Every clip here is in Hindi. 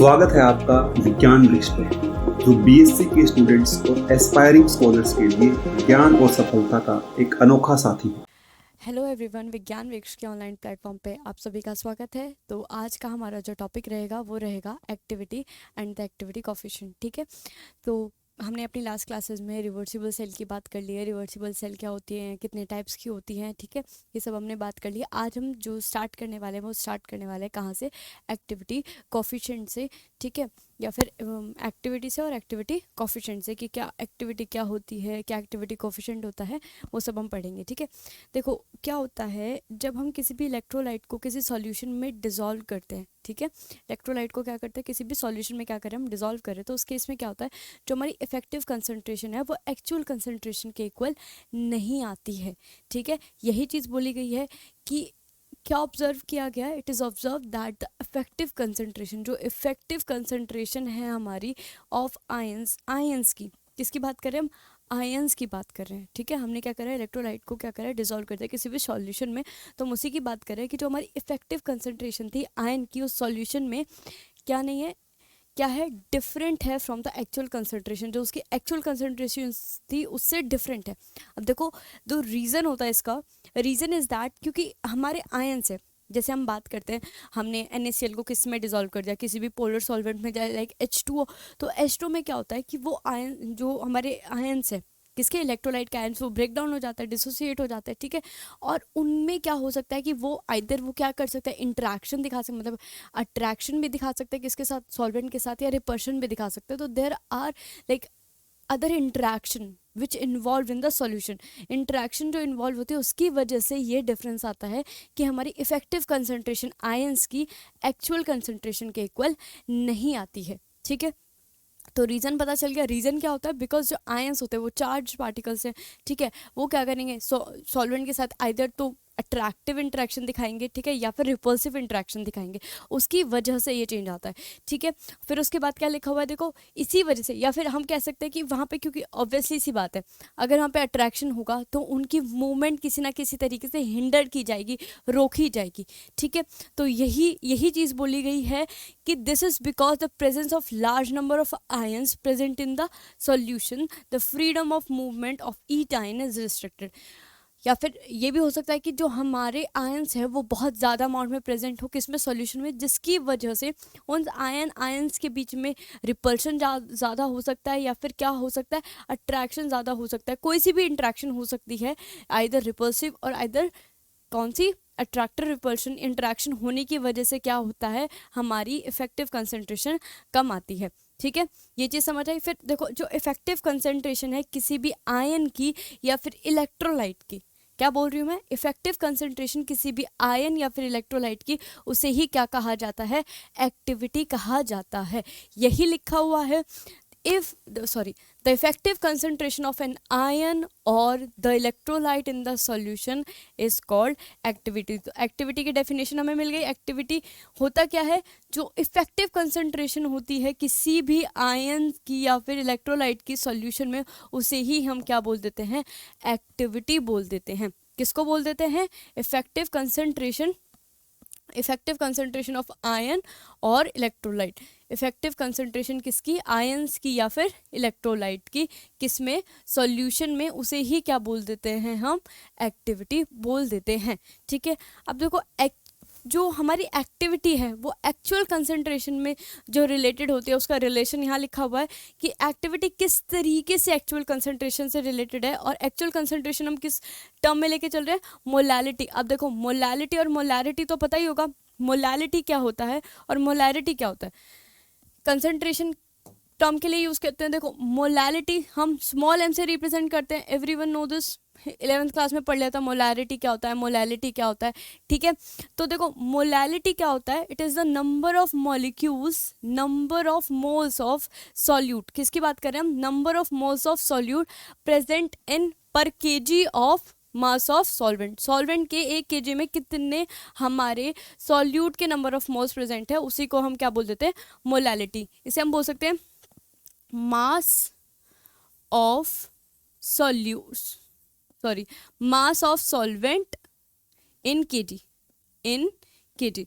स्वागत है आपका विज्ञान वृक्ष पर, जो बीएससी के स्टूडेंट्स और एस्पायरिंग स्कॉलर्स के लिए ज्ञान और सफलता का एक अनोखा साथी है। हेलो एवरीवन, विज्ञान वृक्ष के ऑनलाइन प्लेटफॉर्म पे आप सभी का स्वागत है। तो आज का हमारा जो टॉपिक रहेगा वो रहेगा activity and the activity coefficient. ठीक है, तो हमने अपनी लास्ट क्लासेस में रिवर्सिबल सेल की बात कर ली है। रिवर्सिबल सेल क्या होती है, कितने टाइप्स की होती हैं, ठीक है, ये सब हमने बात कर ली है। आज हम जो स्टार्ट करने वाले हैं वो स्टार्ट करने वाले हैं कहाँ से? एक्टिविटी कोफिशिएंट से, ठीक है, या फिर एक्टिविटी से और एक्टिविटी कोफिशिएंट से, कि क्या एक्टिविटी क्या होती है, क्या एक्टिविटी कोफिशिएंट होता है, वो सब हम पढ़ेंगे। ठीक है, देखो क्या होता है जब हम किसी भी इलेक्ट्रोलाइट को किसी सॉल्यूशन में डिसॉल्व करते हैं, ठीक है, इलेक्ट्रोलाइट को क्या करते हैं, किसी भी सॉल्यूशन में क्या करें, हम डिसॉल्व करें, तो उस केस में क्या होता है, जो हमारी इफेक्टिव कंसंट्रेशन है वो एक्चुअल कंसंट्रेशन के इक्वल नहीं आती है। ठीक है, यही चीज़ बोली गई है कि क्या ऑब्जर्व किया गया है, it is observe that the effective concentration, जो इफेक्टिव कंसंट्रेशन है हमारी ऑफ आयंस, आयंस की, किसकी बात कर रहे हैं हम, आयंस की बात कर रहे हैं। ठीक है, हमने क्या करा है, इलेक्ट्रोलाइट को क्या करा है, डिसॉल्व कर दिया किसी भी सॉल्यूशन में, तो हम उसी की बात कर रहे हैं कि जो हमारी इफेक्टिव कंसंट्रेशन थी आयन की उस सॉल्यूशन में, क्या नहीं है, क्या है, डिफरेंट है फ्रॉम द एक्चुअल कंसंट्रेशन, जो उसकी एक्चुअल कंसंट्रेशन थी उससे डिफरेंट है। अब देखो, जो रीज़न होता है इसका, रीज़न इज़ दैट क्योंकि हमारे आयंस है, जैसे हम बात करते हैं, हमने NaCl को किस में डिसॉल्व कर दिया, किसी भी पोलर सॉल्वेंट में, लाइक H2O, तो H2O में क्या होता है कि वो आयन, जो हमारे आयंस है, किसके, इलेक्ट्रोलाइट के आयंस, वो ब्रेक डाउन हो जाता है, डिसोसिएट हो जाता है। ठीक है, और उनमें क्या हो सकता है कि वो आइदर वो क्या कर सकता है, इंट्रैक्शन दिखा सकते, मतलब अट्रैक्शन भी दिखा सकते हैं किसके साथ, सॉल्वेंट के साथ, या रिपल्शन भी दिखा सकते हैं। तो there are like other interaction which involve in the solution, interaction जो इन्वॉल्व होती है उसकी वजह से ये डिफरेंस आता है कि हमारी इफेक्टिव कंसंट्रेशन आयंस की एक्चुअल कंसंट्रेशन के इक्वल नहीं आती है। ठीक है, तो रीज़न पता चल गया। रीज़न क्या होता है, बिकॉज जो आयंस होते हैं वो चार्ज पार्टिकल्स हैं। ठीक है, वो क्या करेंगे, सॉल्वेंट के साथ आइदर तो अट्रैक्टिव इंट्रैक्शन दिखाएंगे, ठीक है, या फिर रिपल्सिव इंट्रैक्शन दिखाएंगे, उसकी वजह से ये चेंज आता है। ठीक है, फिर उसके बाद क्या लिखा हुआ है, देखो इसी वजह से, या फिर हम कह सकते हैं कि वहाँ पे, क्योंकि ऑब्वियसली सी बात है, अगर वहाँ पे अट्रैक्शन होगा तो उनकी मूवमेंट किसी ना किसी तरीके से हिंडर की जाएगी, रोकी जाएगी। ठीक है, तो यही यही चीज़ बोली गई है कि this is because the presence of large number of ions present in the solution, the freedom of movement of each ion is restricted. या फिर ये भी हो सकता है कि जो हमारे आयंस है वो बहुत ज़्यादा अमाउंट में प्रेजेंट हो किसमें, सॉल्यूशन में, जिसकी वजह से उन आयंस के बीच में रिपल्शन ज़्यादा हो सकता है, या फिर क्या हो सकता है, अट्रैक्शन ज़्यादा हो सकता है, कोई सी भी इंट्रैक्शन हो सकती है, आइदर रिपल्सिव और आइदर कौन सी, अट्रैक्टर रिपल्शन। इंट्रैक्शन होने की वजह से क्या होता है, हमारी इफेक्टिव कंसंट्रेशन कम आती है। ठीक है, ये चीज़ समझ आई। फिर देखो, जो इफेक्टिव कंसंट्रेशन है किसी भी आयन की या फिर इलेक्ट्रोलाइट की, क्या बोल रही हूँ मैं, इफेक्टिव कंसंट्रेशन किसी भी आयन या फिर इलेक्ट्रोलाइट की, उसे ही क्या कहा जाता है, एक्टिविटी कहा जाता है। यही लिखा हुआ है, if the effective concentration of an ion or the electrolyte in the solution is called activity। तो एक्टिविटी की डेफिनेशन हमें मिल गई। एक्टिविटी होता क्या है, जो इफेक्टिव कंसंट्रेशन होती है किसी भी आयन की या फिर इलेक्ट्रोलाइट की सॉल्यूशन में, उसे ही हम क्या बोल देते हैं, एक्टिविटी बोल देते हैं। किसको बोल देते हैं, effective concentration, effective concentration of ion और इलेक्ट्रोलाइट। इफेक्टिव कंसंट्रेशन किसकी, आयंस की या फिर इलेक्ट्रोलाइट की, किसमें, सॉल्यूशन में, उसे ही क्या बोल देते हैं हम, एक्टिविटी बोल देते हैं। ठीक है, अब देखो जो हमारी एक्टिविटी है वो एक्चुअल कंसंट्रेशन में जो रिलेटेड होती है, उसका रिलेशन यहाँ लिखा हुआ है कि एक्टिविटी किस तरीके से एक्चुअल कंसंट्रेशन से रिलेटेड है, और एक्चुअल कंसंट्रेशन हम किस टर्म में लेके चल रहे हैं, मोलालिटी। अब देखो, मोलालिटी और मोलारिटी तो पता ही होगा, मोलालिटी क्या होता है और मोलारिटी क्या होता है, कंसंट्रेशन टर्म के लिए यूज़ करते हैं। देखो, मोलालिटी हम स्मॉल m से रिप्रेजेंट करते हैं, everyone no this, 11th class में पढ़ लिया था मोलारिटी क्या होता है, मोलालिटी क्या होता है। ठीक है, तो देखो मोलालिटी क्या होता है, it is the number of molecules, number of moles of solute, किसकी बात कर रहे हैं हम, number of moles of solute present in per KG of mass of solvent. Solvent के 1 kg में कितने हमारे सॉल्यूट के नंबर ऑफ मोल्स प्रेजेंट है, उसी को हम क्या बोल देते हैं, मोलालिटी। इसे हम बोल सकते हैं mass of mass of solvent in KG, in KG.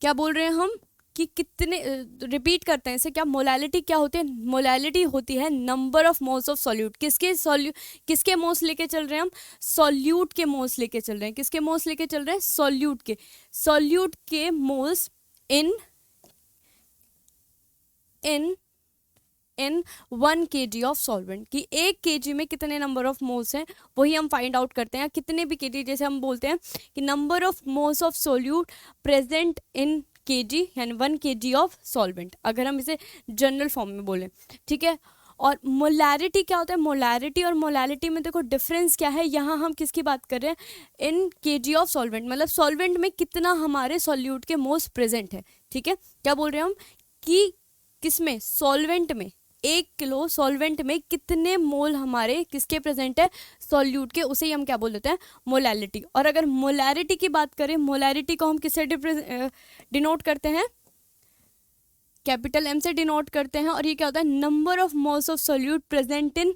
क्या बोल रहे हैं हम, कि कितने, रिपीट करते हैं इसे, क्या मोलैलिटी क्या होती है? मोलैलिटी होती है number of moles of solute. किसके मोल्स लेके चल रहे हैं हम? सॉल्यूट के मोल्स लेके चल रहे हैं। किसके मोल्स लेके चल रहे हैं? सॉल्यूट के moles in 1 kg of solvent. कि 1 kg में कितने नंबर ऑफ मोल्स हैं वही हम फाइंड आउट करते हैं। कितने भी kg, जैसे हम बोलते हैं कि number of moles of solute present in kg, यानी 1 kg ऑफ सॉल्वेंट, अगर हम इसे जनरल फॉर्म में बोलें, ठीक है। और मोलैरिटी क्या होता है? मोलैरिटी और मोलैलिटी में देखो डिफरेंस क्या है। यहाँ हम किसकी बात कर रहे हैं? इन kg ऑफ सॉल्वेंट, मतलब सॉल्वेंट में कितना हमारे सॉल्यूट के मोल्स प्रेजेंट है, ठीक है। क्या बोल रहे हैं हम कि किसमें? सॉल्वेंट में, 1 किलो सॉल्वेंट में कितने मोल हमारे किसके प्रेजेंट है? सॉल्यूट के। उसे ही हम क्या बोल देते हैं? मोलैलिटी। और अगर मोलैरिटी की बात करें, मोलैरिटी को हम किससे डिनोट करते हैं? कैपिटल M से डिनोट करते हैं। और ये क्या होता है? Number of moles of solute present in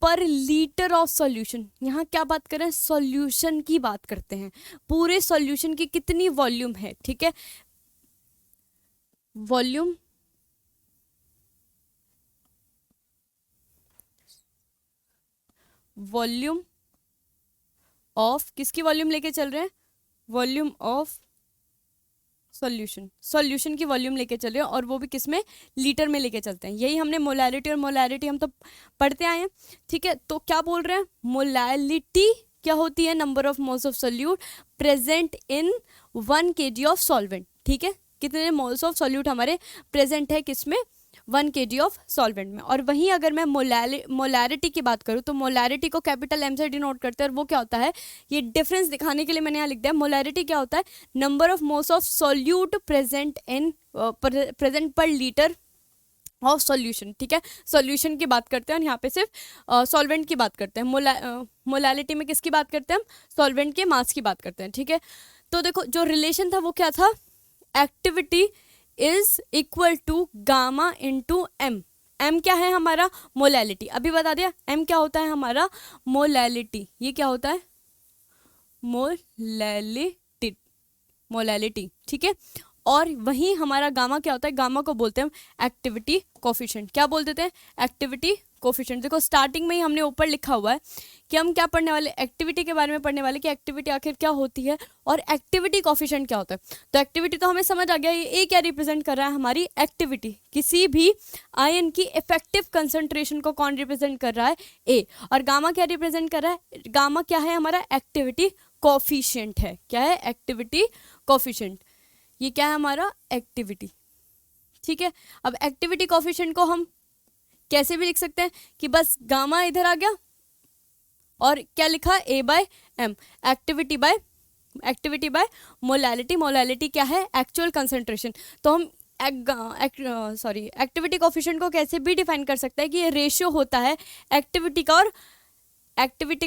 पर लीटर ऑफ सॉल्यूशन। यहाँ क्या बात कर रहे हैं? सॉल्यूशन की बात करते हैं। पूरे सॉल्यूशन की कितनी वॉल्यूम है, ठीक है। वॉल्यूम ऑफ, किसकी वॉल्यूम लेके चल रहे हैं? वॉल्यूम ऑफ सॉल्यूशन की वॉल्यूम लेके चल रहे हैं, और वो भी किस में? लीटर में लेके चलते हैं। यही हमने मोलैलिटी और मोलैरिटी हम तो पढ़ते आए हैं, ठीक है। तो क्या बोल रहे हैं? मोलैलिटी क्या होती है? Number of moles of solute present in 1 kg of solvent, ठीक है। कितने मोल्स ऑफ सोल्यूट हमारे प्रेजेंट है किसमें? 1 kg ऑफ सॉल्वेंट में। और वहीं अगर मैं मोलैरिटी की बात करूँ तो मोलैरिटी को कैपिटल M से डिनोट करते हैं। और वो क्या होता है? ये डिफरेंस दिखाने के लिए मैंने यहाँ लिख दिया। मोलैरिटी क्या होता है? Number of moles of solute present पर लीटर ऑफ सॉल्यूशन, ठीक है। सॉल्यूशन की बात करते हैं, और यहाँ पे सिर्फ सॉल्वेंट की बात करते हैं। मोलैलिटी में किसकी बात करते हैं हम? सॉल्वेंट के मास की बात करते हैं, ठीक है। तो देखो जो रिलेशन था वो क्या था? Activity is equal to gamma into M. M क्या है हमारा? मोलैलिटी। अभी बता दिया एम क्या होता है हमारा? मोलैलिटी। ये क्या होता है? मोलैलिटी, ठीक है। और वहीं हमारा गामा क्या होता है? गामा को बोलते हैं हम एक्टिविटी कोफिशिएंट। क्या बोल देते हैं? Activity coefficient. देखो स्टार्टिंग में ही हमने ऊपर लिखा हुआ है कि हम क्या पढ़ने वाले? एक्टिविटी के बारे में पढ़ने वाले कि एक्टिविटी आखिर क्या होती है और एक्टिविटी कोफिशिएंट क्या होता है। तो एक्टिविटी तो हमें समझ आ गया, ये ए क्या रिप्रेजेंट कर रहा है? हमारी एक्टिविटी। किसी भी आयन की इफेक्टिव कंसंट्रेशन को कौन रिप्रेजेंट कर रहा है? ए। और गामा क्या रिप्रेजेंट कर रहा है? गामा क्या है हमारा? एक्टिविटी कोफिशिएंट है। क्या है? Activity coefficient. ये क्या है हमारा? एक्टिविटी, ठीक है। अब एक्टिविटी कोफिशिएंट को हम कैसे भी लिख सकते हैं कि बस गामा इधर आ गया और क्या लिखा? A by M. Activity by molality. Molality क्या है? Actual concentration. तो हम एक्टिविटी कोफिशिएंट को कैसे भी डिफाइन कर सकते हैं कि ये रेशियो होता है एक्टिविटी का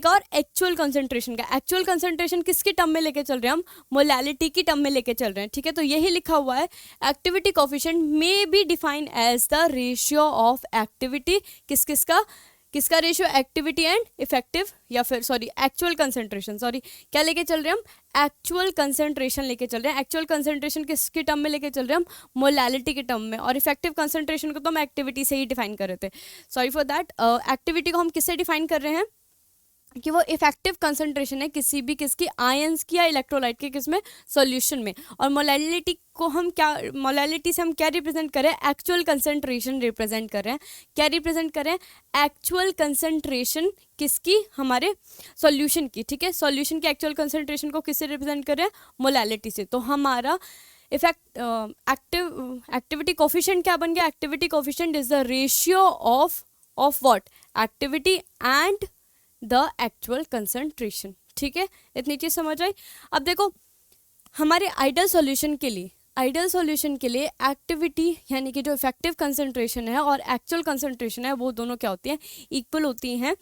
और एक्चुअल कंसंट्रेशन का। एक्चुअल कंसंट्रेशन किसकी टर्म में लेके चल रहे हैं हम? मोलैलिटी की टर्म में लेके चल रहे हैं, ठीक है। तो यही लिखा हुआ है, activity coefficient may be defined as the ratio of activity. किसका रेशियो? एक्टिविटी एंड इफेक्टिव, या फिर एक्चुअल कंसंट्रेशन। क्या लेके चल रहे हैं हम? एक्चुअल कंसंट्रेशन लेके चल रहे हैं। एक्चुअल कंसंट्रेशन किसकी टर्म में लेके चल रहे हैं हम? मोलैलिटी के टर्म में। और इफेक्टिव कंसंट्रेशन को तो हम एक्टिविटी से ही डिफाइन कर रहे थे। Sorry for that. एक्टिविटी को हम किससे डिफाइन कर रहे हैं? कि वो इफेक्टिव कंसंट्रेशन है किसकी आयंस की या इलेक्ट्रोलाइट के किसमें? सॉल्यूशन में। और मोलैलिटी को हम क्या, मोलैलिटी से हम क्या रिप्रेजेंट कर रहे हैं? एक्चुअल कंसंट्रेशन रिप्रेजेंट कर रहे हैं। क्या रिप्रेजेंट कर रहे हैं? एक्चुअल कंसंट्रेशन किसकी? हमारे सॉल्यूशन की, ठीक है। सॉल्यूशन की एक्चुअल कंसंट्रेशन को किससे रिप्रेजेंट कर रहे हैं? मोलैलिटी से। तो हमारा एक्टिविटी कोफिशिएंट क्या बन गया? Activity coefficient is the ratio of what? Activity and the actual concentration, ठीक है। इतनी चीज समझ आई। अब देखो हमारे आइडियल सॉल्यूशन के लिए एक्टिविटी यानी कि जो इफेक्टिव कंसंट्रेशन है और एक्चुअल कंसंट्रेशन है वो दोनों क्या होती हैं? इक्वल होती हैं।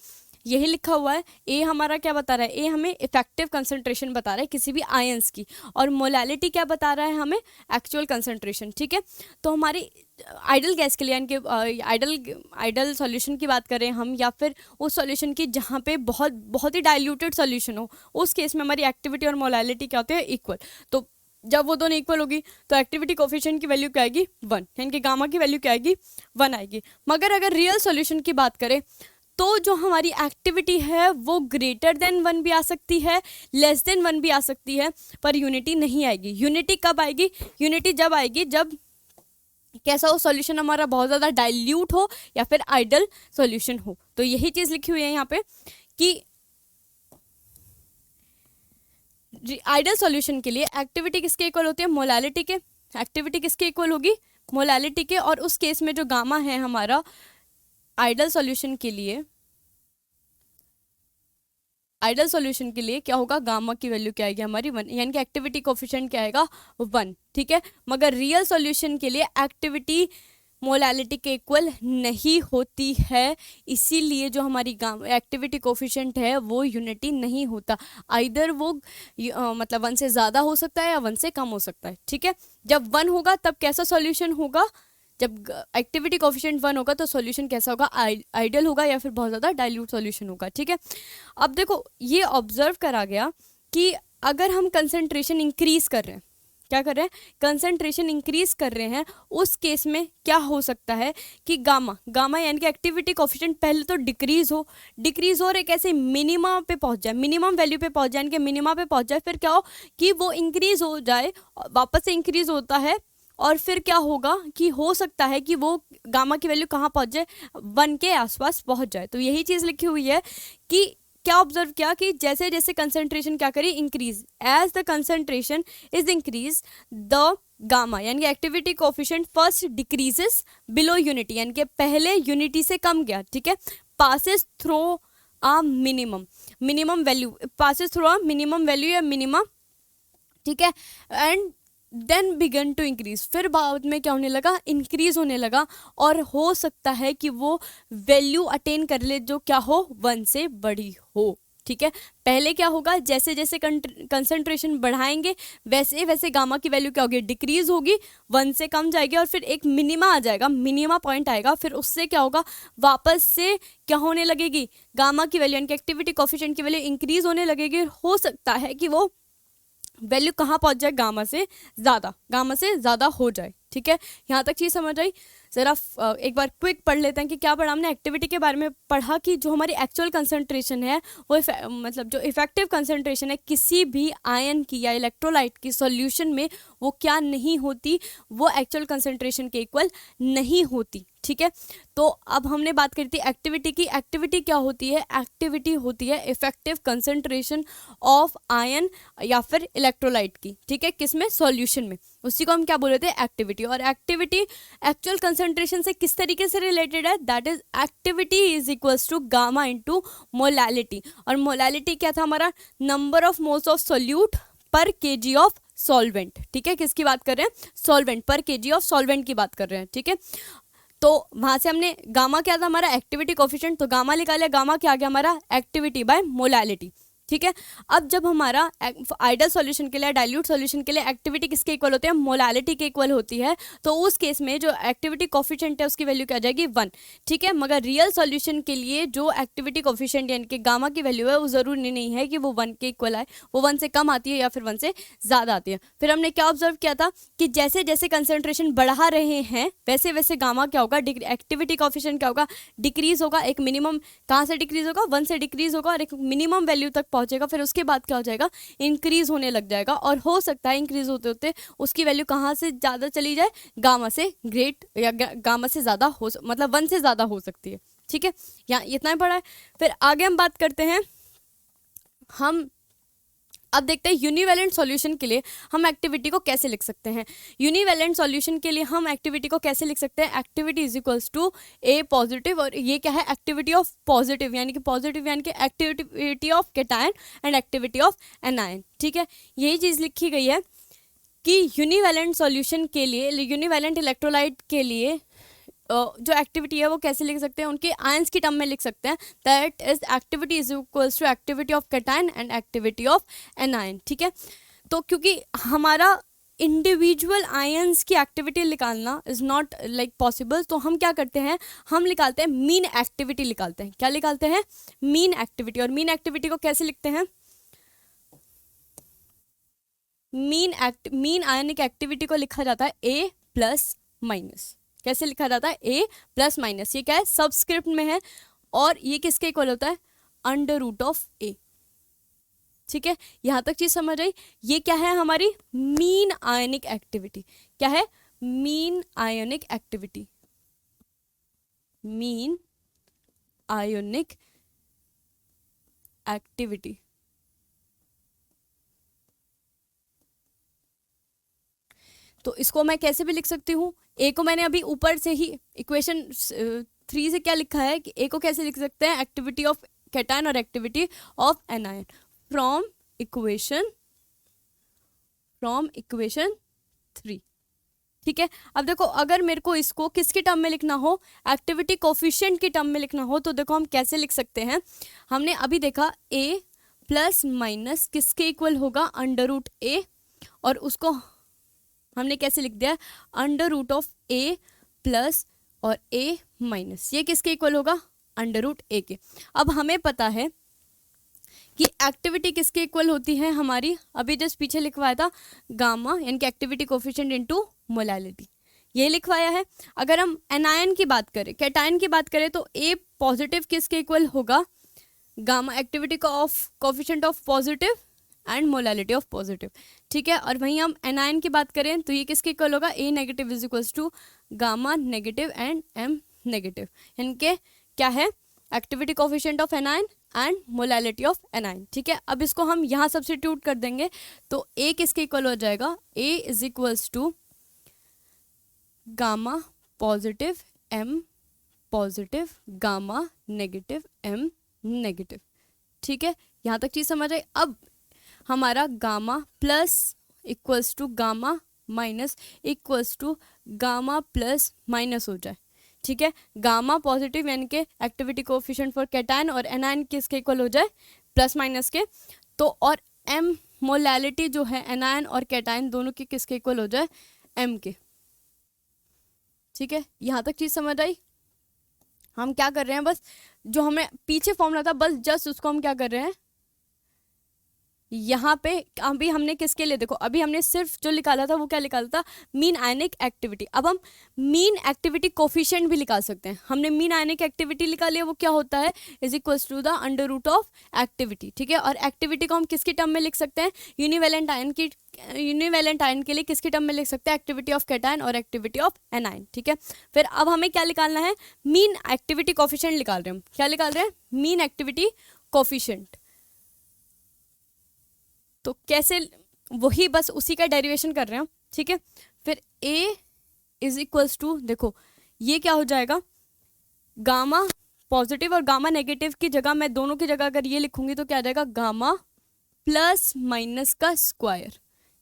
यही लिखा हुआ है। ए हमारा क्या बता रहा है? ए हमें इफेक्टिव कंसंट्रेशन बता रहा है किसी भी आयंस की, और मोलैलिटी क्या बता रहा है हमें? एक्चुअल कंसंट्रेशन, ठीक है। तो हमारी आइडल गैस के लिए यानी कि आइडल सॉल्यूशन की बात करें हम, या फिर उस सॉल्यूशन की जहाँ पे बहुत ही डाइल्यूटेड सॉल्यूशन हो, उस केस में हमारी एक्टिविटी और मोलैलिटी क्या होते हैं? इक्वल। तो जब वो दोनों इक्वल होगी तो एक्टिविटी कोफिशिएंट की वैल्यू क्या आएगी 1, यानी कि गामा की वैल्यू क्या आएगी 1 आएगी। मगर अगर रियल सॉल्यूशन की बात करें तो जो हमारी एक्टिविटी है वो ग्रेटर देन 1 भी आ सकती है, लेस देन 1 भी आ सकती है, पर यूनिटी नहीं आएगी। यूनिटी कब आएगी? यूनिटी जब आएगी जब कैसा हो, सॉल्यूशन हमारा बहुत ज़्यादा डाइल्यूट हो या फिर आइडल सॉल्यूशन हो। तो यही चीज़ लिखी हुई है यहाँ पे कि आइडल सॉल्यूशन के लिए एक्टिविटी किसके इक्वल होती है? मोलालिटी के। एक्टिविटी किसके इक्वल होगी? मोलालिटी के। और उस केस में जो गामा है हमारा आइडल सॉल्यूशन के लिए, आइडल सॉल्यूशन के लिए क्या होगा? गामा की वैल्यू क्या आएगी हमारी 1, यानी कि एक्टिविटी कोफिशिएंट क्या आएगा 1, ठीक है। मगर रियल सॉल्यूशन के लिए एक्टिविटी मोलालिटी के इक्वल नहीं होती है, इसीलिए जो हमारी एक्टिविटी कोफिशिएंट है वो यूनिटी नहीं होता। आइदर वो मतलब 1 से ज़्यादा हो सकता है या 1 से कम हो सकता है, ठीक है। जब 1 होगा तब कैसा सॉल्यूशन होगा? जब एक्टिविटी कोफिशिएंट 1 होगा तो सॉल्यूशन कैसा होगा? आइडियल होगा या फिर बहुत ज़्यादा डाइल्यूट सॉल्यूशन होगा, ठीक है। अब देखो ये ऑब्जर्व करा गया कि अगर हम कंसंट्रेशन इंक्रीज कर रहे हैं, क्या कर रहे हैं? कंसंट्रेशन इंक्रीज कर रहे हैं, उस केस में क्या हो सकता है कि गामा यानी कि एक्टिविटी कोफिशिएंट पहले तो डिक्रीज हो और एक ऐसे मिनिमम पे पहुंच जाए, मिनिमम वैल्यू पे पहुंच जाए, इनके मिनिमा पे पहुंच जाए, फिर क्या हो कि वो इंक्रीज हो जाए, वापस से इंक्रीज होता है, और फिर क्या होगा कि हो सकता है कि वो गामा की वैल्यू कहाँ पहुंच जाए? 1 के आसपास पहुंच जाए। तो यही चीज़ लिखी हुई है कि क्या ऑब्जर्व किया कि जैसे जैसे कंसंट्रेशन क्या करी? Increase. As the concentration is increase the gamma यानी कि activity coefficient first decreases below unity, यानी कि पहले यूनिटी से कम गया, ठीक है। Passes through a minimum value, passes through a minimum value या मिनिमम, ठीक है। And then began to increase, फिर बाद में क्या होने लगा? इंक्रीज होने लगा, और हो सकता है कि वो वैल्यू अटेन कर ले जो क्या हो? 1 से बड़ी हो, ठीक है। पहले क्या होगा? जैसे जैसे कंसंट्रेशन बढ़ाएंगे वैसे वैसे गामा की वैल्यू क्या होगी? डिक्रीज होगी, 1 से कम जाएगी, और फिर एक मिनिमा आ जाएगा, मिनिमा पॉइंट आएगा, फिर उससे क्या होगा? वापस से क्या होने लगेगी? गामा की वैल्यू यानी कि एक्टिविटी कोफिशिएंट की वैल्यू इंक्रीज होने लगेगी। हो सकता है कि वो वैल्यू कहाँ पहुंच जाए? गामा से ज़्यादा हो जाए, ठीक है। यहाँ तक चीज़ समझ आई? ज़रा एक बार क्विक पढ़ लेते हैं कि क्या पढ़ा हमने। एक्टिविटी के बारे में पढ़ा कि जो हमारी एक्चुअल कंसंट्रेशन है वो मतलब जो इफेक्टिव कंसंट्रेशन है किसी भी आयन की या इलेक्ट्रोलाइट की सॉल्यूशन में, वो क्या नहीं होती? वो एक्चुअल कंसंट्रेशन के इक्वल नहीं होती, ठीक है। तो अब हमने बात करी थी एक्टिविटी की। एक्टिविटी क्या होती है? एक्टिविटी होती है इफेक्टिव कंसंट्रेशन ऑफ आयन या फिर इलेक्ट्रोलाइट की, ठीक है। किसमें? सॉल्यूशन में। उसी को हम क्या बोल रहे थे? एक्टिविटी। और एक्टिविटी एक्चुअल कंसंट्रेशन से किस तरीके से रिलेटेड है? That is activity is equals to gamma into molality. और मोलालिटी क्या था हमारा? Number of moles of solute per KG of solvent, ठीक है। किसकी बात कर रहे हैं? सॉल्वेंट पर केजी ऑफ सॉल्वेंट की बात कर रहे हैं, ठीक है। तो वहां से हमने गामा क्या था हमारा? एक्टिविटी कोफिशिएंट, तो गामा निकाला। गामा क्या आ गया हमारा? एक्टिविटी बाय मोलालिटी, ठीक है। अब जब हमारा आइडल सॉल्यूशन के लिए, डाइल्यूट सॉल्यूशन के लिए एक्टिविटी किसके इक्वल होती है? मोलालिटी के इक्वल होती है, तो उस केस में जो एक्टिविटी कोफिशिएंट है उसकी वैल्यू क्या आ जाएगी? 1, ठीक है। मगर रियल सॉल्यूशन के लिए जो एक्टिविटी कोफिशिएंट यानी कि गामा की वैल्यू है वो जरूरी नहीं है कि वो 1 के इक्वल आए, वो 1 से कम आती है या फिर 1 से ज़्यादा आती है। फिर हमने क्या ऑब्जर्व किया था कि जैसे जैसे कंसंट्रेशन बढ़ा रहे हैं वैसे वैसे गामा क्या होगा? एक्टिविटी कोफिशिएंट क्या होगा? डिक्रीज होगा। एक मिनिमम कहाँ से डिक्रीज होगा? 1 से डिक्रीज होगा और एक मिनिमम वैल्यू तक पहुंचेगा, फिर उसके बाद क्या हो जाएगा? इंक्रीज होने लग जाएगा। और हो सकता है इंक्रीज होते होते उसकी वैल्यू कहाँ से ज़्यादा चली जाए? गामा से ग्रेट या गामा से ज़्यादा हो, मतलब 1 से ज़्यादा हो सकती है, ठीक है। यहाँ इतना ही पड़ा है। फिर आगे हम बात करते हैं, हम अब देखते हैं यूनिवैलेंट सॉल्यूशन के लिए हम एक्टिविटी को कैसे लिख सकते हैं। यूनिवैलेंट सॉल्यूशन के लिए हम एक्टिविटी को कैसे लिख सकते हैं? Activity is equals to A positive, और ये क्या है? एक्टिविटी ऑफ पॉजिटिव यानी कि पॉजिटिव यानी कि activity of cation and activity of anion, ठीक है। यही चीज़ लिखी गई है कि यूनिवैलेंट सॉल्यूशन के लिए, यूनिवैलेंट इलेक्ट्रोलाइट के लिए जो एक्टिविटी है वो कैसे लिख सकते हैं? उनके आयंस की टर्म में लिख सकते हैं। That is activity is equals to activity of cation and activity of anion, ठीक है। तो क्योंकि हमारा इंडिविजुअल आयंस की एक्टिविटी निकालना इज नॉट लाइक पॉसिबल, तो हम क्या करते हैं? हम निकालते हैं मीन एक्टिविटी निकालते हैं। क्या निकालते हैं? Mean activity. और मीन एक्टिविटी को कैसे लिखते हैं? मीन आयनिक एक्टिविटी को लिखा जाता है ए प्लस माइनस। कैसे लिखा जाता है? ए प्लस माइनस। ये क्या है? सबस्क्रिप्ट में है और ये किसके इक्वल होता है? Under root of a. ठीक है, यहां तक चीज समझ आई? ये क्या है? हमारी मीन आयनिक एक्टिविटी। क्या है? Mean ionic activity. Mean ionic activity. तो इसको मैं कैसे भी लिख सकती हूँ? ए को मैंने अभी ऊपर से ही इक्वेशन 3 से क्या लिखा है कि ए को कैसे लिख सकते हैं? एक्टिविटी ऑफ कैटायन और activity of anion from equation 3। ठीक है, अब देखो अगर मेरे को इसको किसके टर्म में लिखना हो? एक्टिविटी कोफिशिएंट की टर्म में लिखना हो तो देखो हम कैसे लिख सकते हैं। हमने अभी देखा ए प्लस माइनस किसके इक्वल होगा? अंडर रूट ए, और उसको हमने कैसे लिख दिया? Under root of A plus और ए माइनस। ये किसके इक्वल होगा? अंडर रूट ए के। अब हमें पता है कि एक्टिविटी किसके इक्वल होती है हमारी? अभी जस्ट पीछे लिखवाया था गामा, यानी कि एक्टिविटी कोफिशिएंट इनटू मोलैलिटी, ये लिखवाया है। अगर हम एनायन की बात करें, कैटायन की बात करें, तो ए पॉजिटिव किसके इक्वल होगा? गामा एक्टिविटी का of coefficient of positive and molality of positive. ठीक है, और वहीं हम एनायन की बात करें तो ये किसके इक्वल होगा? A negative is equals to gamma negative and M negative. इनके क्या है? Activity coefficient of anion and molality of anion. ठीक है, अब इसको हम यहाँ सब्स्टिट्यूट कर देंगे तो ए किसके इक्वल हो जाएगा? A is equals to gamma positive M positive gamma negative M negative. ठीक है, यहाँ तक चीज समझ आई? अब हमारा gamma plus equals to gamma minus equals to gamma plus minus हो जाए। ठीक है, गामा पॉजिटिव यानी कि एक्टिविटी कोफिशिएंट फॉर कैटायन और एनायन किसके इक्वल हो जाए? प्लस माइनस के। तो और एम मोलैलिटी जो है एनायन और कैटायन दोनों की किसके इक्वल हो जाए? एम के। ठीक है, यहाँ तक चीज समझ आई? हम क्या कर रहे हैं, बस जो हमें पीछे फॉर्मूला था बस जस्ट उसको हम क्या कर रहे हैं यहाँ पे। अभी हमने किसके लिए, देखो अभी हमने सिर्फ जो निकाला था वो क्या निकाला था? Mean ionic activity. अब हम मीन एक्टिविटी कोफिशिएंट भी निकाल सकते हैं। हमने मीन आयनिक एक्टिविटी निकाली है, वो क्या होता है? Is equals to the under root of activity. ठीक है, और एक्टिविटी को हम किसके टर्म में लिख सकते हैं? यूनिवैलेंट आयन के लिए किसके टर्म में लिख सकते हैं? एक्टिविटी ऑफ कैटायन और एक्टिविटी ऑफ एनायन। ठीक है, फिर अब हमें क्या निकालना है? मीन एक्टिविटी कोफिशिएंट निकाल रहे हैं हम। क्या निकाल रहे हैं? Mean activity coefficient. तो कैसे? वही बस उसी का डेरिवेशन कर रहे हैं हम। ठीक है, फिर a इज इक्वल्स टू, देखो ये क्या हो जाएगा? गामा पॉजिटिव और गामा नेगेटिव की जगह मैं दोनों की जगह अगर ये लिखूंगी तो क्या आ जाएगा? गामा प्लस माइनस का स्क्वायर,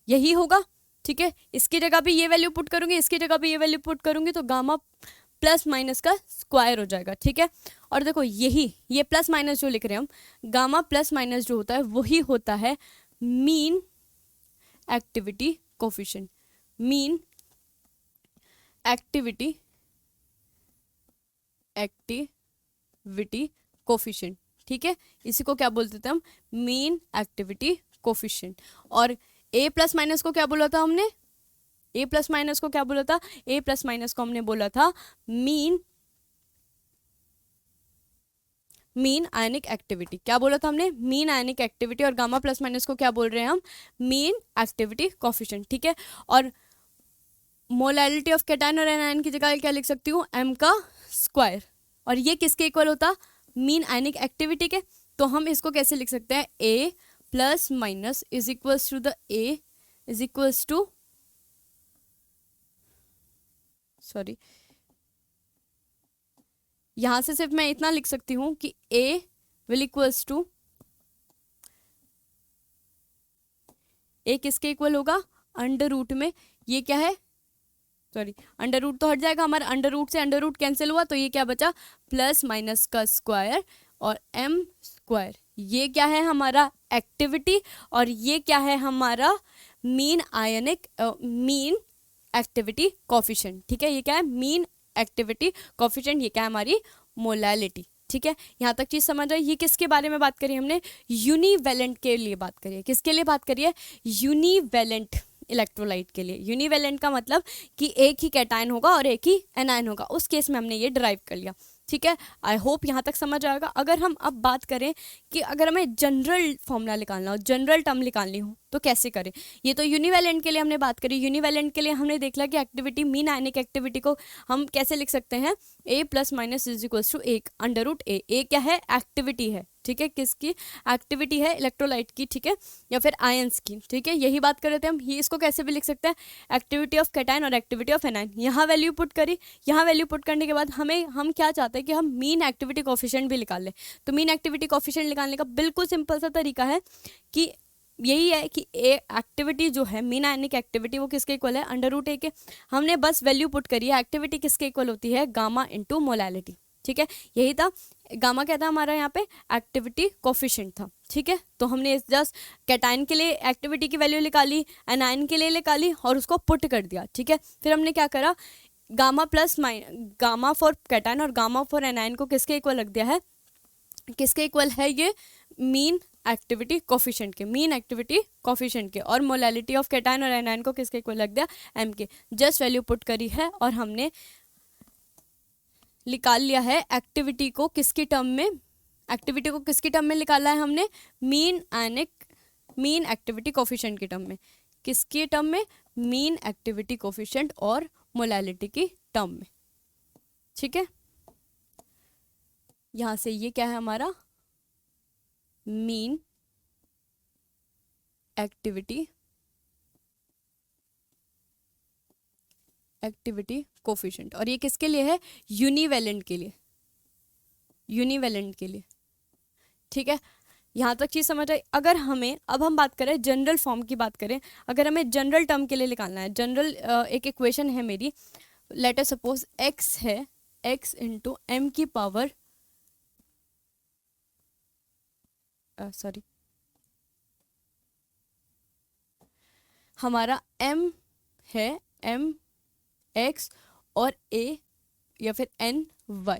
यही होगा। ठीक है, इसकी जगह भी ये वैल्यू पुट करूंगी, इसकी जगह भी ये वैल्यू पुट करूंगी तो गामा प्लस माइनस का स्क्वायर हो जाएगा। ठीक है, और देखो यही ये प्लस माइनस जो लिख रहे हैं हम, गामा प्लस माइनस जो होता है वही होता है mean activity coefficient. Mean activity coefficient. ठीक है, इसी को क्या बोलते थे हम? Mean activity coefficient. और a प्लस माइनस को क्या बोला था हमने? a प्लस माइनस को क्या बोला था? a प्लस माइनस को हमने बोला था मीन आयनिक एक्टिविटी। क्या बोला था हमने? Mean ionic activity. और गामा प्लस माइनस को क्या बोल रहे हैं हम? Mean activity coefficient. ठीक है, और मोलैलिटी ऑफ कैटायन और एनायन की जगह क्या लिख सकती हूँ? m का स्क्वायर। और ये किसके इक्वल होता? मीन आयनिक एक्टिविटी के। तो हम इसको कैसे लिख सकते हैं? a plus minus is equals to the a is equals to, sorry यहां से सिर्फ मैं इतना लिख सकती हूं कि a will equals to, a किसके इक्वल होगा? अंडर रूट में, ये क्या है? सॉरी अंडर रूट तो हट जाएगा हमारा, अंडर रूट से अंडर रूट कैंसिल हुआ तो ये क्या बचा? प्लस माइनस का स्क्वायर और m स्क्वायर। ये क्या है हमारा? एक्टिविटी। और ये क्या है हमारा? Mean activity coefficient. ठीक है, ये क्या है? Mean activity coefficient. ये क्या है? हमारी मोलैलिटी। ठीक है, यहाँ तक चीज़ समझ आई। ये किसके बारे में बात करी हमने? यूनिवैलेंट के लिए बात करी है। किसके लिए बात करी है? यूनिवैलेंट इलेक्ट्रोलाइट के लिए। यूनिवैलेंट का मतलब कि एक ही कैटायन होगा और एक ही एनायन होगा, उस केस में हमने ये डिराइव कर लिया। ठीक है, आई होप यहाँ तक समझ आएगा। अगर हम अब बात करें कि अगर हमें जनरल फॉर्मूला निकालना हो, जनरल टर्म निकालनी हो, तो कैसे करें? ये तो यूनिवैलेंट के लिए हमने बात करी। यूनिवैलेंट के लिए हमने देख लिया कि एक्टिविटी, मीन आयनिक एक्टिविटी को हम कैसे लिख सकते हैं? a plus minus is equals to 1 under root a. A क्या है? एक्टिविटी है। ठीक है, किसकी एक्टिविटी है? इलेक्ट्रोलाइट की। ठीक है, या फिर आयंस की। ठीक है, यही बात कर रहे थे हम। ये इसको कैसे भी लिख सकते हैं? एक्टिविटी ऑफ कैटायन और एक्टिविटी ऑफ एनायन। यहाँ वैल्यू पुट करी। यहाँ वैल्यू पुट करने के बाद हम क्या चाहते हैं कि हम मीन एक्टिविटी कोफिशिएंट भी निकाल लें। तो मीन एक्टिविटी कोफिशिएंट निकालने का बिल्कुल सिंपल सा तरीका है कि यही है कि ए एक्टिविटी जो है, मीन आयनिक एक्टिविटी, वो किसके इक्वल है? अंडर रूट ए के। हमने बस वैल्यू पुट करी है। एक्टिविटी किसके इक्वल होती है? Gamma into molality. ठीक है, यही था। गामा क्या था हमारा यहाँ पे? एक्टिविटी कोफिशिएंट था। ठीक है, तो हमने जस्ट कैटायन के लिए एक्टिविटी की वैल्यू निकाली, एनायन के लिए निकाली और उसको पुट कर दिया। ठीक है, फिर हमने क्या करा? Gamma plus gamma for cation और गामा फॉर एनायन को किसके इक्वल रख दिया है? किसके इक्वल है ये? मीन एक्टिविटी कोफिशिएंट के, मीन एक्टिविटी कोफिशिएंट के। और मोलैलिटी ऑफ कैटायन और एनायन को किसके इक्वल रख दिया? एम के। जस्ट वैल्यू पुट करी है और हमने निकाल लिया है एक्टिविटी को किसकी टर्म में? एक्टिविटी को किसकी टर्म में निकाला है हमने? मीन एक्टिविटी कोफिशिएंट की टर्म में। किसकी टर्म में? मीन एक्टिविटी कोफिशिएंट और मोलैलिटी की टर्म में। ठीक है, यहां से ये क्या है हमारा? Mean activity coefficient. और ये किसके लिए है? यूनिवैलेंट के लिए। यूनिवैलेंट के लिए। ठीक है, यहाँ तक चीज़ समझ आई। अगर हमें अब हम बात करें जनरल फॉर्म की बात करें, अगर हमें जनरल टर्म के लिए निकालना है, जनरल एक इक्वेशन है मेरी, लेट अस सपोज x है, x इंटू एम की पावर सॉरी हमारा m है m x और a या फिर n y।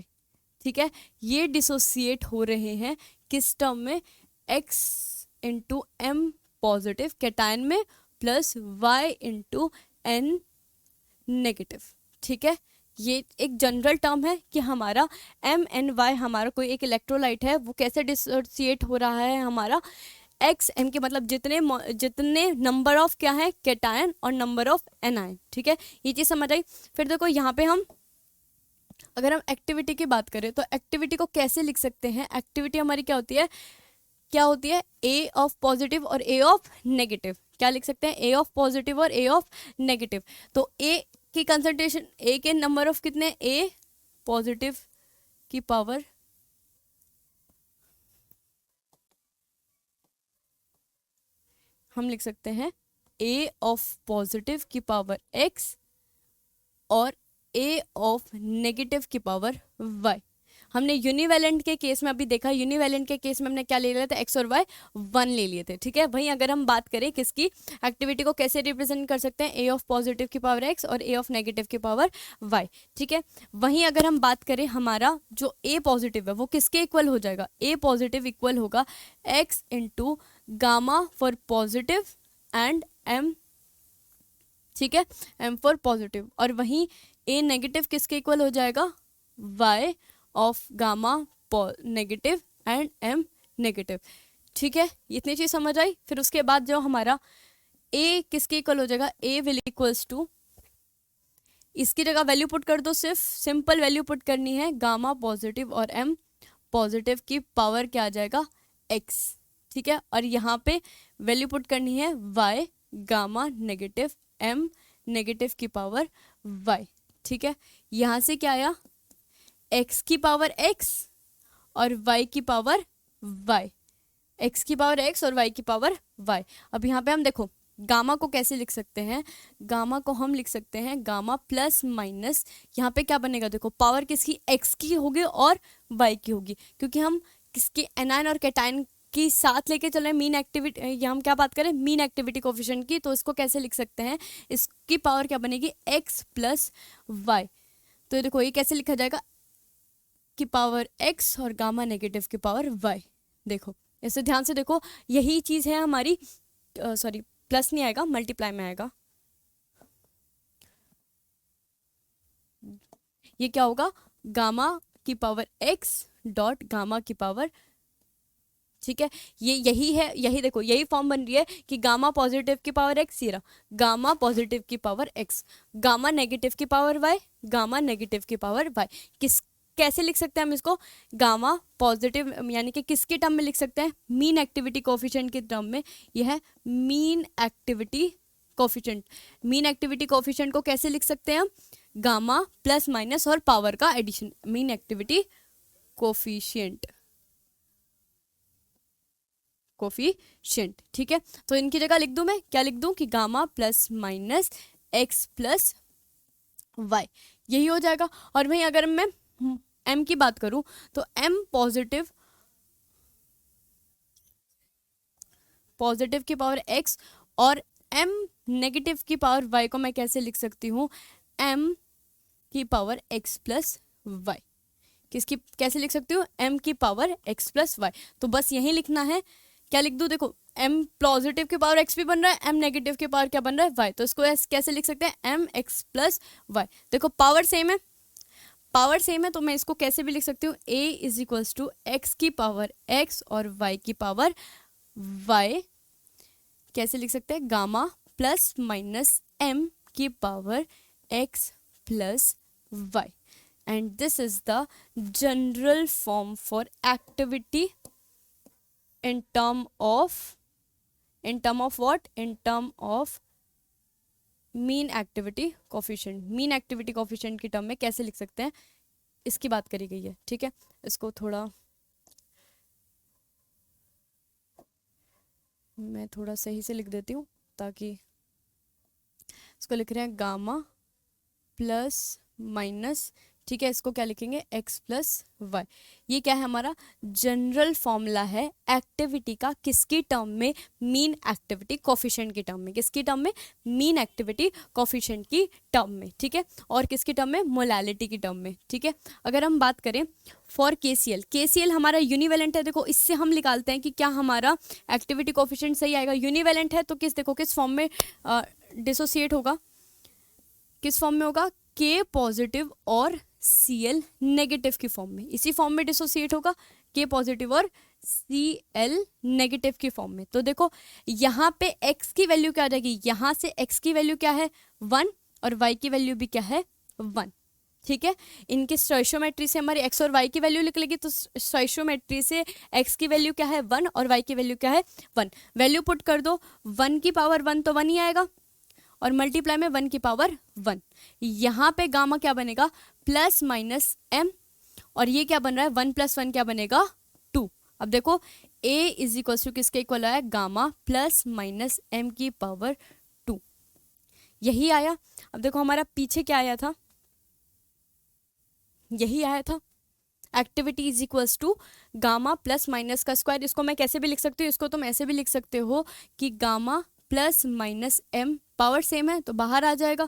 ठीक है, ये डिसोसिएट हो रहे हैं किस टर्म में? x into m positive cation में plus y into n negative. ठीक है, ये एक जनरल टर्म है कि हमारा MnY हमारा कोई एक इलेक्ट्रोलाइट है, वो कैसे डिसोसिएट हो रहा है? हमारा XM के मतलब जितने नंबर ऑफ क्या है? कैटायन और नंबर ऑफ एनायन। ठीक है, ये चीज़ समझ आई। फिर देखो यहाँ पे हम अगर हम एक्टिविटी की बात करें तो एक्टिविटी को कैसे लिख सकते हैं? एक्टिविटी हमारी क्या होती है? क्या होती है? A ऑफ पॉजिटिव और A ऑफ नेगेटिव। क्या लिख सकते हैं? A ऑफ पॉजिटिव और A ऑफ नेगेटिव। तो A की कंसंट्रेशन, A के नंबर ऑफ कितने? A पॉजिटिव की पावर हम लिख सकते हैं A ऑफ पॉजिटिव की पावर x और A ऑफ नेगेटिव की पावर y। हमने यूनिवैलेंट के केस में अभी देखा, यूनिवैलेंट के केस में हमने क्या ले लिया था? x और y 1 ले लिए थे। ठीक है, वहीं अगर हम बात करें किसकी एक्टिविटी को कैसे रिप्रेजेंट कर सकते हैं? a ऑफ पॉजिटिव की पावर x और a ऑफ नेगेटिव की पावर y। ठीक है, वहीं अगर हम बात करें हमारा जो a पॉजिटिव है वो किसके इक्वल हो जाएगा? a पॉजिटिव इक्वल होगा x into gamma for positive and m। ठीक है, m फॉर पॉजिटिव। और वहीं a नेगेटिव किसके इक्वल हो जाएगा? y of gamma negative and m negative. ठीक है, इतनी चीज समझ आई। फिर उसके बाद जो हमारा a किसके इक्वल हो जाएगा? a विल इक्वल्स टू, इसकी जगह वैल्यू पुट कर दो, सिर्फ सिंपल वैल्यू पुट करनी है, गामा पॉजिटिव और m पॉजिटिव की पावर क्या आ जाएगा? x। ठीक है, और यहाँ पे वैल्यू पुट करनी है y gamma negative m negative की पावर y। ठीक है, यहाँ से क्या आया? x की पावर x और y की पावर y, x की पावर x और y की पावर y। अब यहाँ पे हम देखो गामा को कैसे लिख सकते हैं? गामा को हम लिख सकते हैं गामा प्लस माइनस, यहाँ पे क्या बनेगा? देखो पावर किसकी? x की होगी और y की होगी, क्योंकि हम किसकी एनायन और कैटायन की साथ लेके चल रहे हैं मीन एक्टिविटी। यहाँ हम क्या बात करें? मीन एक्टिविटी कोफिशिएंट की। तो इसको कैसे लिख सकते हैं? इसकी पावर क्या बनेगी? x plus y. तो देखो ये कैसे लिखा जाएगा? की पावर x और गामा नेगेटिव की पावर y। देखो इसे ध्यान से देखो, यही चीज़ है हमारी, सॉरी प्लस नहीं आएगा, मल्टीप्लाई में आएगा। ये क्या होगा, गामा की पावर x डॉट गामा की पावर, ठीक है, ये यही है, यही देखो यही फॉर्म बन रही है कि गामा पॉजिटिव की पावर x, ये रहा गामा पॉजिटिव की पावर x, गामा नेगेटिव की पावर y, गामा नेगेटिव की पावर y। कैसे लिख सकते हैं हम इसको, गामा पॉजिटिव यानी कि किसके टर्म में लिख सकते हैं, मीन एक्टिविटी कोफिशिएंट के टर्म में। यह है mean activity coefficient. Mean activity coefficient को कैसे लिख सकते हैं हम, गामा प्लस माइनस और पावर का addition, mean activity coefficient, coefficient, ठीक है। तो इनकी जगह लिख दूं, मैं क्या लिख दूं कि gamma plus minus x plus y, यही हो जाएगा। और वहीं अगर मैं m की बात करूं तो m पॉजिटिव की पावर x और m नेगेटिव की पावर y को मैं कैसे लिख सकती हूँ, m की पावर x प्लस वाई। किसकी कैसे लिख सकती हूँ, m की पावर x प्लस वाई। तो बस यही लिखना है, क्या लिख दूँ, देखो m पॉजिटिव की पावर x भी बन रहा है, m नेगेटिव की पावर क्या बन रहा है, y। तो इसको कैसे लिख सकते हैं, m x प्लस वाई। देखो पावर सेम है, पावर सेम है, तो मैं इसको कैसे भी लिख सकती हूँ, a is equals to x की पावर x और y की पावर y। कैसे लिख सकते हैं, गामा प्लस माइनस m की power x plus y। And this is the general form for activity in term of what, in term of mean activity coefficient. Mean activity coefficient की टर्म में कैसे लिख सकते हैं, इसकी बात करी गई है, ठीक है। इसको थोड़ा मैं थोड़ा सही से लिख देती हूँ, ताकि इसको लिख रहे हैं गामा प्लस माइनस, ठीक है, इसको क्या लिखेंगे, x प्लस वाई। ये क्या है, हमारा जनरल फॉर्मूला है एक्टिविटी का, किसकी टर्म में, मीन एक्टिविटी कोफिशिएंट की टर्म में। किसकी टर्म में, मीन एक्टिविटी कोफिशिएंट की टर्म में, ठीक है। और किसकी टर्म में, मोलालिटी की टर्म में, ठीक है। अगर हम बात करें फॉर KCl, KCl हमारा यूनिवेलेंट है। देखो इससे हम निकालते हैं कि क्या हमारा एक्टिविटी कोफिशिएंट सही आएगा। यूनिवेलेंट है तो देखो किस फॉर्म में डिसोसिएट होगा, किस फॉर्म में होगा, K पॉजिटिव और Cl नेगेटिव की फॉर्म में, इसी फॉर्म में डिसोसिएट होगा, K पॉजिटिव और Cl नेगेटिव की फॉर्म में। तो देखो यहाँ पे x की वैल्यू क्या आ जाएगी, यहाँ से x की वैल्यू क्या है 1 और y की वैल्यू भी क्या है 1, ठीक है। इनके स्टोइशियोमेट्री से हमारी x और y की वैल्यू लिख लेगी, तो स्टोइशियोमेट्री से x की वैल्यू क्या है 1 और y की वैल्यू क्या है 1। वैल्यू पुट कर दो, 1 की पावर 1 तो 1 ही आएगा, और मल्टीप्लाई में 1 की पावर 1। यहाँ पे गामा क्या बनेगा, प्लस माइनस m, और ये क्या बन रहा है, 1 प्लस 1 क्या बनेगा 2। अब देखो a इज इक्वल टू किसके इक्वल है, गामा प्लस माइनस m की पावर 2, यही आया। अब देखो हमारा पीछे क्या आया था, यही आया था, activity is equals to gamma plus minus का स्क्वायर। इसको मैं कैसे भी लिख सकती हूँ, इसको तुम ऐसे भी लिख सकते हो कि gamma plus minus m, power same है तो बाहर आ जाएगा,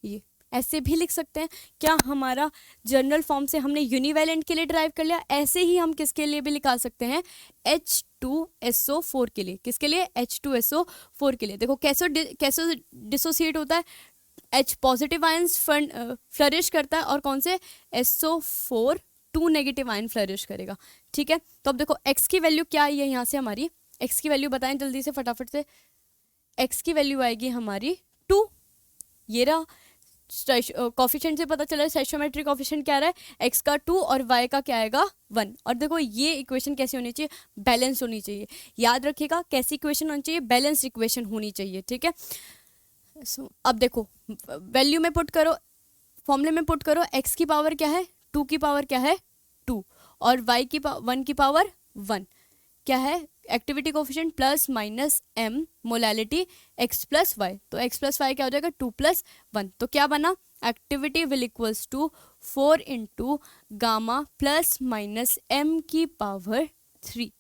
ये ऐसे भी लिख सकते हैं। क्या हमारा जनरल फॉर्म से हमने यूनिवेलेंट के लिए ड्राइव कर लिया, ऐसे ही हम किसके लिए भी निकाल सकते हैं, H2SO4 के लिए। किसके लिए, H2SO4 के लिए। देखो कैसे डिसोसिएट होता है, H पॉजिटिव आयंस फ्लरिश करता है, और कौन से, SO4 2 नेगेटिव आयन फ्लरिश करेगा, ठीक है। तो अब देखो x की वैल्यू क्या आई है, यहाँ से हमारी x की वैल्यू बताएं जल्दी से फटाफट से, x की वैल्यू आएगी हमारी 2, ये रहा कोफिशिएंट से पता चला, स्टोइशियोमेट्रिक कोफिशिएंट क्या रहा है, x का 2 और y का क्या आएगा 1। और देखो ये इक्वेशन कैसी होनी चाहिए, बैलेंस होनी चाहिए। याद रखिएगा कैसी इक्वेशन होनी चाहिए, बैलेंस इक्वेशन होनी चाहिए, ठीक है। अब देखो वैल्यू में पुट करो, फॉर्मूले में पुट करो, x की पावर क्या है 2 की पावर क्या है 2, और y की 1 की पावर 1, क्या है activity coefficient plus minus m, molality x plus y. तो x प्लस वाई क्या हो जाएगा 2 प्लस 1, तो क्या बना, activity will equals to 4 into gamma plus minus m की पावर 3,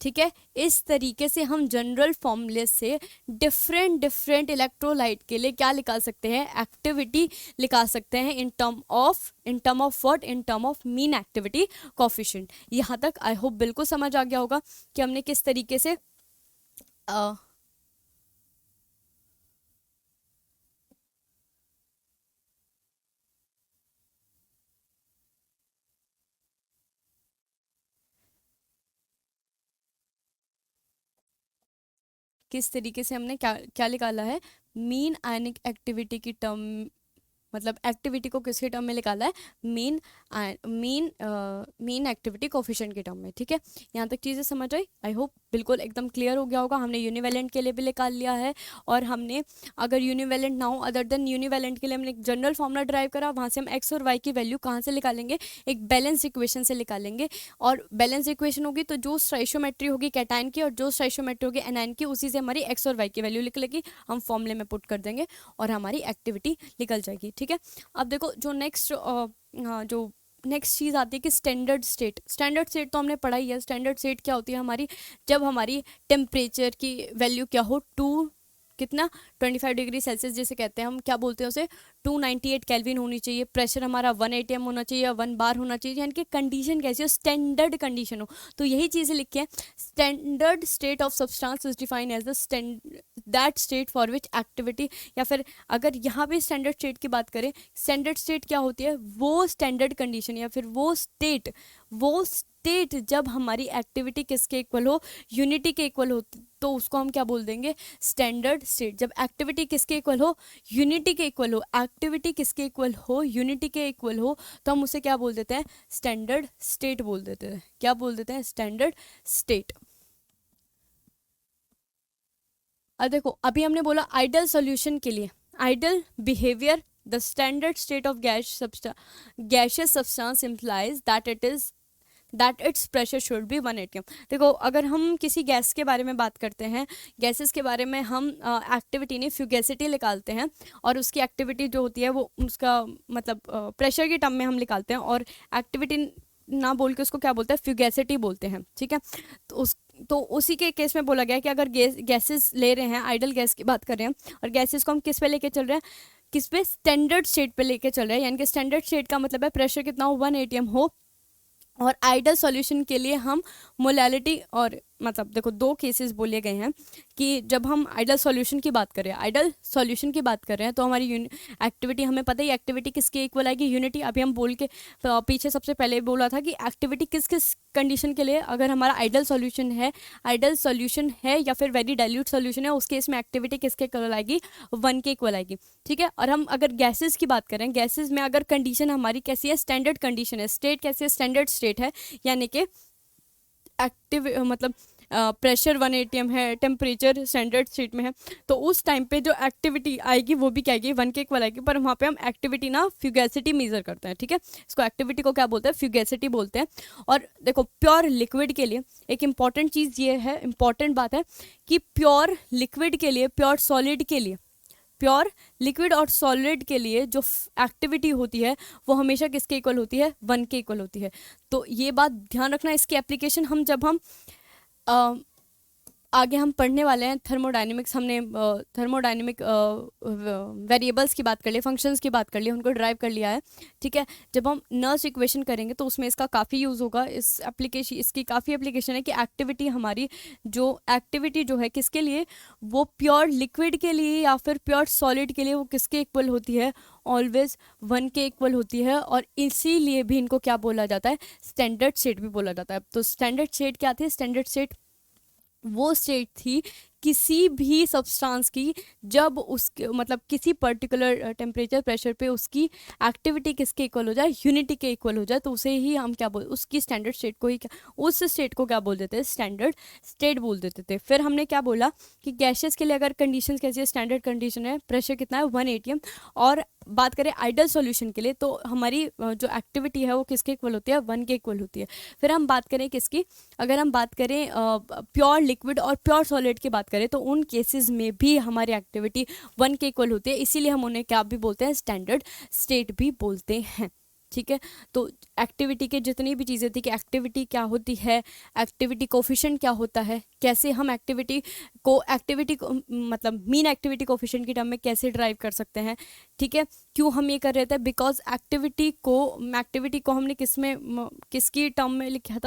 ठीक है। इस तरीके से हम जनरल फॉर्मूले से डिफरेंट डिफरेंट इलेक्ट्रोलाइट के लिए क्या निकाल सकते हैं, एक्टिविटी निकाल सकते हैं in term of what, in term of mean activity coefficient. यहाँ तक आई होप बिल्कुल समझ आ गया होगा कि हमने किस तरीके से किस तरीके से हमने क्या क्या निकाला है, मीन आयनिक एक्टिविटी की टर्म, मतलब एक्टिविटी को किसके टर्म में निकाला है, मीन मीन एक्टिविटी कोफिशिएंट के टर्म में। ठीक है, यहाँ तक चीज़ें समझ आई, आई होप बिल्कुल एकदम क्लियर हो गया होगा। हमने यूनिवेलेंट के लिए भी निकाल लिया है, और हमने अगर यूनिवेलेंट ना हो, अदर देन यूनिवेलेंट के लिए हमने एक जनरल फॉर्मूला ड्राइव करा, वहाँ से हम एक्स और वाई की वैल्यू कहाँ से निकालेंगे, एक बैलेंस इक्वेशन से निकालेंगे। और बैलेंस इक्वेशन होगी तो जो स्टोइशियोमेट्री होगी कैटायन की और जो स्टोइशियोमेट्री होगी एनायन की, उसी से हमारी एक्स और वाई की वैल्यू निकलेगी, हम फॉर्मूले में पुट कर देंगे और हमारी एक्टिविटी निकल जाएगी। ठीक है, अब देखो जो नेक्स्ट चीज़ आती है कि स्टैंडर्ड स्टेट। स्टैंडर्ड स्टेट तो हमने पढ़ा ही है। स्टैंडर्ड स्टेट क्या होती है हमारी, जब हमारी टेम्परेचर की वैल्यू क्या हो, कितना 25 डिग्री सेल्सियस जिसे कहते हैं, हम क्या बोलते हैं उसे, 298 केल्विन होनी चाहिए, प्रेशर हमारा 1 atm होना चाहिए, 1 बार होना चाहिए, यानी कि कंडीशन कैसी हो, स्टैंडर्ड कंडीशन हो। तो यही चीज़ें लिखी हैं, standard state of substance is defined as that state for which activity, या फिर अगर यहाँ पे स्टैंडर्ड स्टेट की बात करें, स्टैंडर्ड स्टेट क्या होती है, वो स्टैंडर्ड कंडीशन या फिर वो स्टेट जब हमारी एक्टिविटी किसके इक्वल हो, यूनिटी के इक्वल हो, तो उसको हम क्या बोल देंगे, स्टैंडर्ड स्टेट। जब एक्टिविटी किसके इक्वल हो, यूनिटी के इक्वल हो, एक्टिविटी किसके इक्वल हो, यूनिटी के इक्वल हो, तो हम उसे क्या बोल देते हैं, स्टैंडर्ड स्टेट बोल देते हैं। क्या बोल देते हैं, स्टैंडर्ड स्टेट। अब देखो अभी हमने बोला आइडल सॉल्यूशन के लिए, ideal behaviour, the standard state of gaseous substance implies that its pressure should be 1 atm। देखो अगर हम किसी गैस के बारे में बात करते हैं, गैसेस के बारे में हम एक्टिविटी नहीं फ्यूगेसिटी निकालते हैं, और उसकी एक्टिविटी जो होती है वो उसका मतलब प्रेशर के टर्म में हम निकालते हैं, और एक्टिविटी ना बोल के उसको क्या बोलते हैं, फ्यूगेसिटी बोलते हैं। ठीक है, तो उसी के केस में बोला गया कि अगर गैसेस ले रहे हैं, आइडल गैस की बात कर रहे हैं, और गैसेस को हम किस पे लेके चल रहे हैं, किस पे, स्टैंडर्ड स्टेट पे लेके चल रहे हैं, यानी कि स्टैंडर्ड स्टेट का मतलब है प्रेशर कितना हो, 1 atm हो। और आइडल सॉल्यूशन के लिए हम मोलैलिटी, और मतलब देखो दो केसेस बोले गए हैं कि जब हम आइडल सॉल्यूशन की बात कर रहे हैं, तो हमारी एक्टिविटी, हमें पता ही एक्टिविटी किसके इक्वल आएगी, यूनिटी। अभी हम बोल के पीछे सबसे पहले बोला था कि एक्टिविटी किस किस कंडीशन के लिए, अगर हमारा आइडल सॉल्यूशन है या फिर वेरी डाइल्यूट सॉल्यूशन है, उस केस में एक्टिविटी किसके इक्वल आएगी, 1 के इक्वल आएगी। ठीक है, और हम अगर गैसेस की बात करें, गैसेस में अगर कंडीशन हमारी कैसी है, स्टैंडर्ड कंडीशन है, स्टेट कैसी है, स्टैंडर्ड स्टेट है, यानी कि एक्टिव मतलब प्रेशर 1 atm है, टेम्परेचर स्टैंडर्ड स्टेट में है, तो उस टाइम पे जो एक्टिविटी आएगी वो भी क्या आएगी, 1 के इक्वल आएगी। पर वहाँ पे हम एक्टिविटी ना फ्यूगेसिटी मेजर करते हैं। ठीक है, इसको एक्टिविटी को क्या बोलते हैं, फ्यूगेसिटी बोलते हैं। और देखो प्योर लिक्विड के लिए एक इंपॉर्टेंट चीज़ ये है, इंपॉर्टेंट बात है कि प्योर लिक्विड के लिए, प्योर सॉलिड के लिए, प्योर लिक्विड और सॉलिड के लिए जो एक्टिविटी होती है वो हमेशा किसके इक्वल होती है, 1 के इक्वल होती है। तो ये बात ध्यान रखना, इसकी एप्लीकेशन हम जब हम आगे हम पढ़ने वाले हैं थर्मोडायनेमिक्स, हमने थर्मोडायनेमिक वेरिएबल्स की बात कर ली, फंक्शंस की बात कर ली, उनको ड्राइव कर लिया है। ठीक है, जब हम नर्स इक्वेशन करेंगे तो उसमें इसका काफ़ी यूज़ होगा। इसकी काफ़ी एप्लीकेशन है कि एक्टिविटी हमारी जो एक्टिविटी जो है किसके लिए, वो प्योर लिक्विड के लिए या फिर प्योर सॉलिड के लिए वो किसके इक्वल होती है, ऑलवेज 1 के इक्वल होती है। और इसीलिए भी इनको क्या बोला जाता है, स्टैंडर्ड स्टेट भी बोला जाता है। तो स्टैंडर्ड स्टेट क्या थी, स्टैंडर्ड स्टेट वो स्टेट थी किसी भी सब्सटेंस की जब उसके मतलब किसी पर्टिकुलर टेम्परेचर प्रेशर पे उसकी एक्टिविटी किसके इक्वल हो जाए, यूनिटी के इक्वल हो जाए, तो उसे ही हम क्या बोल, उसकी स्टैंडर्ड स्टेट को ही उस स्टेट को क्या बोल देते हैं, स्टैंडर्ड स्टेट बोल देते थे। फिर हमने क्या बोला कि गैसेस के लिए अगर कंडीशन कैसी है, स्टैंडर्ड कंडीशन है, प्रेशर कितना है, 1 atm। और बात करें आइडल सॉल्यूशन के लिए तो हमारी जो एक्टिविटी है वो किसके इक्वल होती है, 1 के इक्वल होती है। फिर हम बात करें किसकी, अगर हम बात करें प्योर लिक्विड और प्योर सॉलिड की बात करें तो उन केसेस में भी हमारी एक्टिविटी 1 के इक्वल होती है, इसीलिए हम उन्हें क्या भी बोलते हैं, स्टैंडर्ड स्टेट भी बोलते हैं। ठीक है। तो एक्टिविटी के जितनी भी चीज़ें थी कि एक्टिविटी क्या होती है, एक्टिविटी कोफिशिएंट क्या होता है, कैसे हम एक्टिविटी को मतलब मीन एक्टिविटी कोफिशिएंट की टर्म में कैसे ड्राइव कर सकते हैं, ठीक है। क्यों हम ये कर रहे थे, बिकॉज एक्टिविटी को हमने किसकी टर्म में लिखा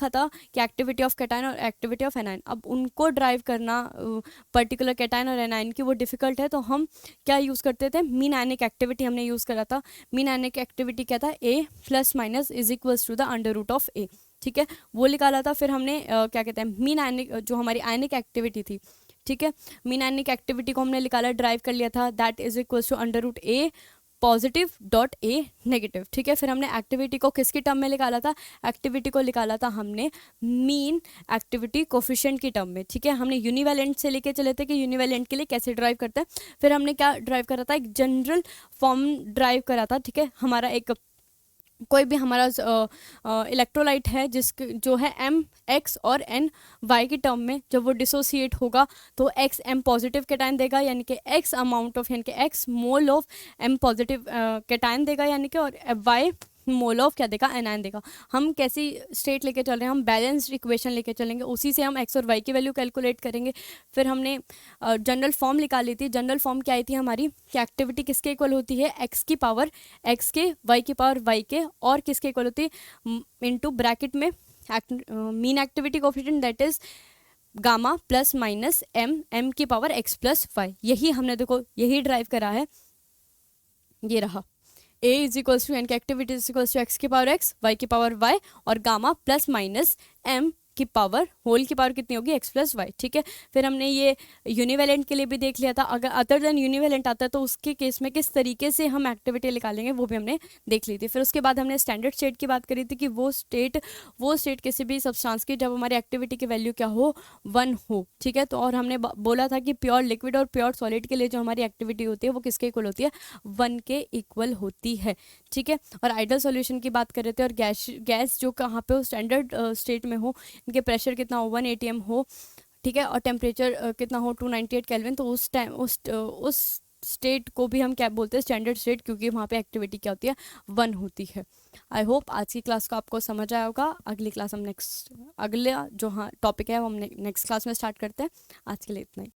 था कि एक्टिविटी ऑफ कैटायन और एक्टिविटी ऑफ एनायन। अब उनको ड्राइव करना पर्टिकुलर कैटायन और एनायन की वो डिफिकल्ट है, तो हम क्या यूज़ करते थे, मीन आयनिक एक्टिविटी हमने यूज़ करा था। मीन आयनिक एक्टिविटी क्या था, a plus minus is equals to the under root of a, ठीक है, वो निकाला था। फिर हमने क्या कहते हैं, मीन आयनिक जो हमारी आयनिक एक्टिविटी थी, ठीक है, मीन आयनिक एक्टिविटी को हमने निकाला, ड्राइव कर लिया था, that is equals to under root A positive dot A negative, ठीक है। फिर हमने एक्टिविटी को किसकी टर्म में निकाला था, एक्टिविटी को निकाला था हमने मीन एक्टिविटी कोफिशिएंट की टर्म में, ठीक है। हमने यूनिवैलेंट से लेके चले थे कि यूनिवैलेंट के लिए कैसे ड्राइव करते हैं। फिर हमने क्या ड्राइव करा था, एक जनरल फॉर्म ड्राइव करा था, ठीक है। हमारा एक कोई भी हमारा इलेक्ट्रोलाइट है जो है एम एक्स और एन वाई की टर्म में, जब वो डिसोसिएट होगा तो एक्स एम पॉजिटिव कैटायन देगा, यानी कि एक्स अमाउंट ऑफ यानी कि x mole of M positive cation देगा, यानी कि और वाई मोल ऑफ क्या देगा, एनायन देगा। हम कैसी स्टेट लेके चल रहे हैं, हम बैलेंस्ड इक्वेशन लेके चलेंगे, उसी से हम एक्स और वाई की वैल्यू कैलकुलेट करेंगे। फिर हमने जनरल फॉर्म निकाली थी। जनरल फॉर्म क्या आई थी हमारी, कि एक्टिविटी किसके इक्वल होती है, एक्स की पावर एक्स के, वाई की पावर वाई के, और किसके इक्वल होती है, इनटू ब्रैकेट में mean activity coefficient that is gamma plus minus M की पावर एक्स प्लस वाई। यही हमने देखो यही ड्राइव करा है, ये रहा A is equals to N की activity is equals to x की पावर एक्स, वाई की पावर वाई, और गामा प्लस माइनस एम की पावर होल की पावर कितनी होगी, एक्स प्लस वाई, ठीक है। फिर हमने ये यूनिवैलेंट के लिए भी देख लिया था। अगर अदर देन यूनिवैलेंट आता है तो उसके केस में किस तरीके से हम एक्टिविटी निकालेंगे वो भी हमने देख ली थी। फिर उसके बाद हमने स्टैंडर्ड स्टेट की बात करी थी कि वो स्टेट किसी भी सब्सटेंस की जब हमारी एक्टिविटी की वैल्यू क्या हो, 1 हो, ठीक है। तो और हमने बोला था कि प्योर लिक्विड और प्योर सॉलिड के लिए जो हमारी एक्टिविटी होती है वो किसके इक्वल होती है, 1 के इक्वल होती है, ठीक है। और आइडियल सॉल्यूशन की बात कर रहे थे, और गैस जो कहाँ पे हो, स्टैंडर्ड स्टेट में हो, इनके प्रेशर कितना हो, 1 atm हो, ठीक है, और टेम्परेचर कितना हो, 298 केल्विन, तो उस टाइम उस स्टेट को भी हम क्या बोलते हैं, स्टैंडर्ड स्टेट, क्योंकि वहाँ पे एक्टिविटी क्या होती है, 1 होती है। आई होप आज की क्लास को आपको समझ आया होगा। अगली क्लास हम अगला जो टॉपिक है वो हम नेक्स्ट क्लास में स्टार्ट करते हैं। आज के लिए इतना ही।